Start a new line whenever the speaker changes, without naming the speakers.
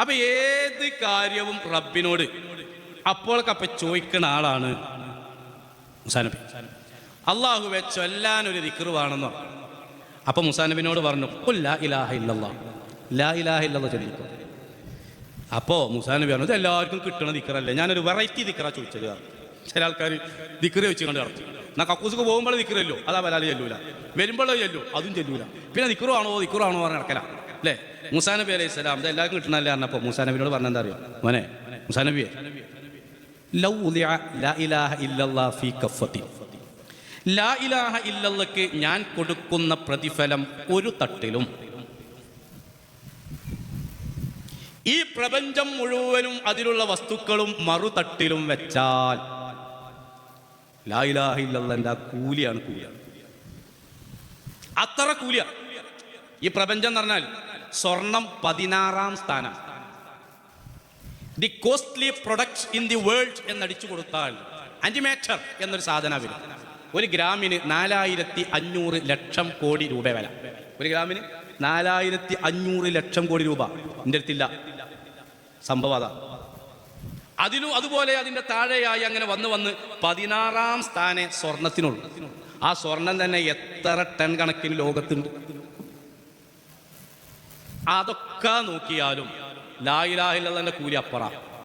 അപ്പൊ ഏത് കാര്യവും റബ്ബിനോട് അപ്പോഴൊക്കെ ചോദിക്കുന്ന ആളാണ് മൂസാ നബി. അള്ളാഹുവെ ചൊല്ലാനൊരു ദിക്ർ വേണമെന്ന് പറഞ്ഞു. അപ്പൊ മൂസാ നബിനോട് പറഞ്ഞു, ഖുൽ ലാ ഇലാഹ ഇല്ലല്ലാഹ്, ലാ ഇലാഹ ഇല്ലല്ലാഹ് ചൊല്ലിക്കോ. അപ്പോൾ മൂസാ നബി പറഞ്ഞു, ഇത് എല്ലാവർക്കും കിട്ടണ ദിക്റല്ലേ, ഞാനൊരു വെറൈറ്റി ദിക്റാ ചോദിച്ചത്. ചില ആൾക്കാർ ദിക്ർ ചോദിച്ചു കൊണ്ട് നടത്തി. എന്നാൽ കക്കൂസുക്ക് പോകുമ്പോൾ ദിക്റല്ലോ, അതാ വലാല് ചെല്ലൂല, വരുമ്പോഴോ ചെല്ലു, അതും ചെല്ലൂല. പിന്നെ ദിക്റാണോ പറഞ്ഞ് നടക്കല അല്ലേ. മൂസാ നബി അലൈഹി സ്വലാം ഇത് എല്ലാവർക്കും കിട്ടണല്ലേ പറഞ്ഞപ്പോൾ മൂസാ നബിനോട് പറഞ്ഞെന്താ അറിയോ? മോനെ മൂസാ നബിയെ, ലൗ ഉദിഅ ലാ ഇലാഹ ഇല്ലല്ലാഹ് ഫീ കഫ്ഫത്തി, ലാ ഇലാഹ ഇല്ലല്ലാഹ്ക്ക് ഞാൻ കൊടുക്കുന്ന പ്രതിഫലം ഒരു തട്ടിലും, ഈ പ്രപഞ്ചം മുഴുവനും അതിലുള്ള വസ്തുക്കളും മറുതട്ടിലും വെച്ചാൽ ലാ ഇലാഹ ഇല്ലല്ലാഹ് ആ കൂലിയാണ്. അത്ര കൂലിയ. ഈ പ്രപഞ്ചം എന്ന് പറഞ്ഞാൽ സ്വർണം 16ാം സ്ഥാനം. The costly products in the world എന്നടിച്ചു കൊടുത്താൽ ആന്റിമാറ്റർ എന്നൊരു സാധന വരും. ഒരു ഗ്രാമിന് 4500 ലക്ഷം കോടി രൂപ വില. ഒരു ഗ്രാമിന് 4500 ലക്ഷം കോടി രൂപ എൻ്റെ അടുത്തില്ല. സംഭവം അതാ. അതുപോലെ അതിൻ്റെ താഴെയായി അങ്ങനെ വന്ന് 16ാം സ്ഥാനേ സ്വർണത്തിനുള്ളൂ. ആ സ്വർണം തന്നെ എത്ര ടൺ കണക്കിന് ലോകത്തുണ്ട്. അതൊക്കെ നോക്കിയാലും ലാ ഇലാഹ ഇല്ലല്ലാഹ്ന്റെ കൂലി അപ്പറ.